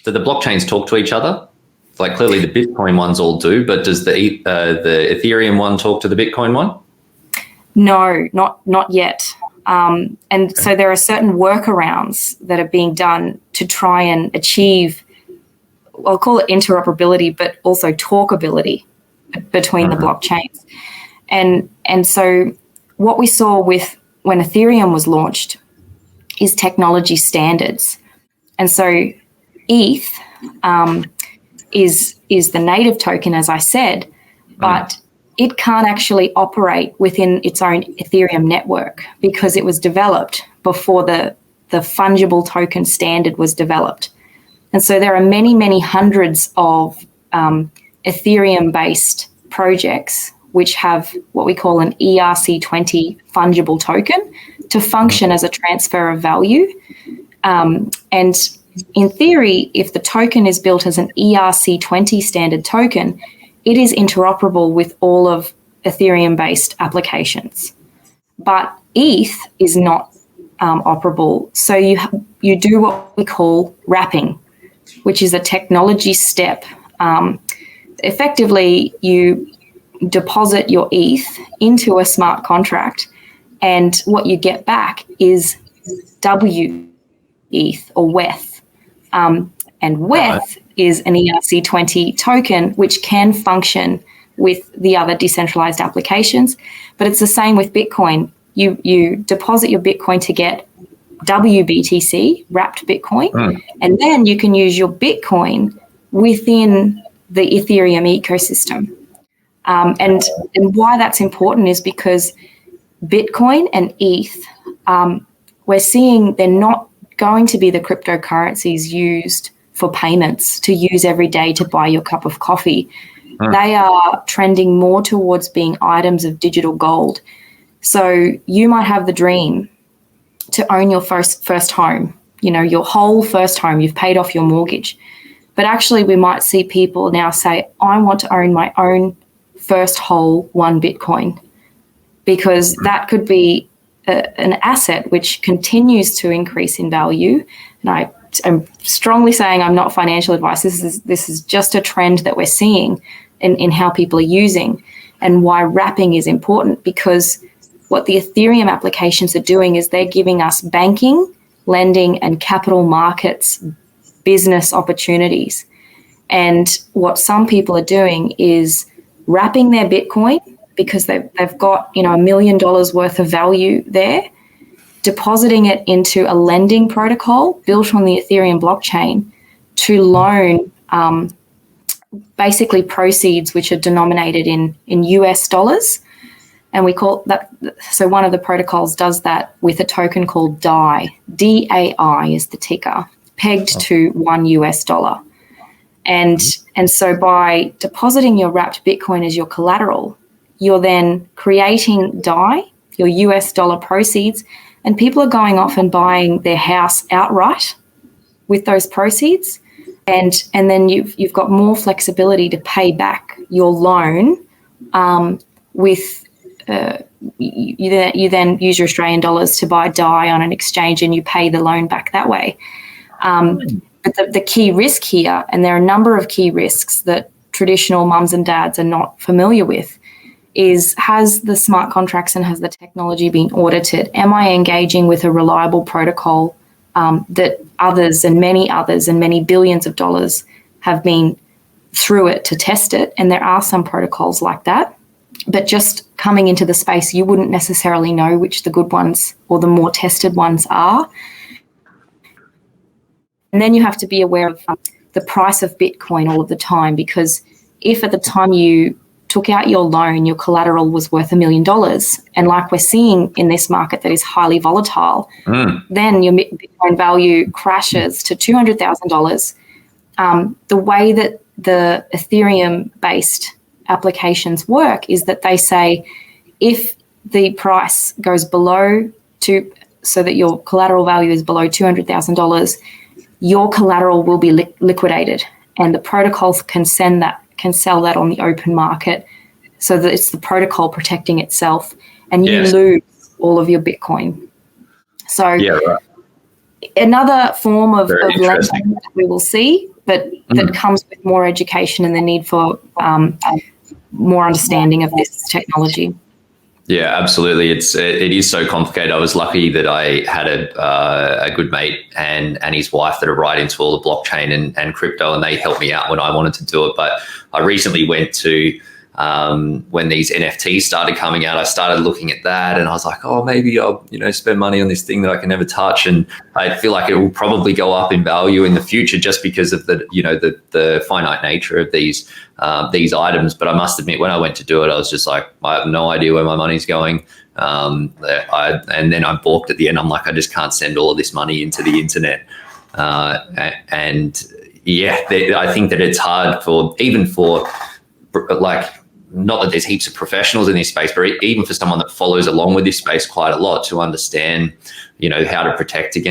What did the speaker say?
do the blockchains talk to each other? Like clearly the Bitcoin ones all do, but does the Ethereum one talk to the Bitcoin one? No, not yet. And so there are certain workarounds that are being done to try and achieve, I'll call it interoperability, but also talkability between the blockchains. And so what we saw with when Ethereum was launched is technology standards. And so ETH is the native token, as I said, but it can't actually operate within its own Ethereum network because it was developed before the fungible token standard was developed. And so there are many, many hundreds of Ethereum-based projects which have what we call an ERC20 fungible token to function as a transfer of value. And in theory, if the token is built as an ERC20 standard token, it is interoperable with all of Ethereum-based applications. But ETH is not operable. So you do what we call wrapping, which is a technology step. Effectively, you deposit your ETH into a smart contract, and what you get back is WETH or WETH. And WETH is an ERC20 token, which can function with the other decentralized applications. But it's the same with Bitcoin. You deposit your Bitcoin to get WBTC, wrapped Bitcoin, and then you can use your Bitcoin within the Ethereum ecosystem. And why that's important is because Bitcoin and ETH, we're seeing they're not going to be the cryptocurrencies used for payments to use every day to buy your cup of coffee. They are trending more towards being items of digital gold. So you might have the dream to own your first home, your whole first home, you've paid off your mortgage. But actually we might see people now say, I want to own my own first whole 1 Bitcoin, because that could be an asset which continues to increase in value. And I'm strongly saying I'm not financial advice. This is just a trend that we're seeing in how people are using, and why wrapping is important, because what the Ethereum applications are doing is they're giving us banking, lending, and capital markets business opportunities. And what some people are doing is wrapping their Bitcoin, because they've got $1 million worth of value there, depositing it into a lending protocol built on the Ethereum blockchain to loan basically proceeds which are denominated in US dollars. And we call that, so one of the protocols does that with a token called DAI. DAI is the ticker, pegged to $1. And so by depositing your wrapped Bitcoin as your collateral, you're then creating DAI, your US dollar proceeds, and people are going off and buying their house outright with those proceeds. And then you've got more flexibility to pay back your loan with you then use your Australian dollars to buy DAI on an exchange, and you pay the loan back that way. But the key risk here, and there are a number of key risks that traditional mums and dads are not familiar with, is has the smart contracts and has the technology been audited? Am I engaging with a reliable protocol that others and many billions of dollars have been through it to test it? And there are some protocols like that. But just coming into the space, you wouldn't necessarily know which the good ones or the more tested ones are. And then you have to be aware of the price of Bitcoin all of the time, because if at the time you took out your loan, your collateral was worth $1 million, and like we're seeing in this market that is highly volatile, then your Bitcoin value crashes to $200,000. The way that the Ethereum-based applications work is that they say if the price goes below so that your collateral value is below $200,000, your collateral will be liquidated, and the protocols can sell that on the open market, so that it's the protocol protecting itself, and you lose all of your Bitcoin. So another form of Very interesting. lending that we will see, but that comes with more education and the need for more understanding of this technology. Yeah, absolutely. It is so complicated. I was lucky that I had a good mate and his wife that are right into all the blockchain and crypto, and they helped me out when I wanted to do it. But I recently went to when these NFTs started coming out, I started looking at that, and I was like, oh, maybe I'll spend money on this thing that I can never touch, and I feel like it will probably go up in value in the future just because of the finite nature of these items. But I must admit, when I went to do it, I was just like, I have no idea where my money's going. And then I balked at the end. I'm like, I just can't send all of this money into the internet. And yeah, I think that it's hard for like, not that there's heaps of professionals in this space, but even for someone that follows along with this space quite a lot to understand, how to protect against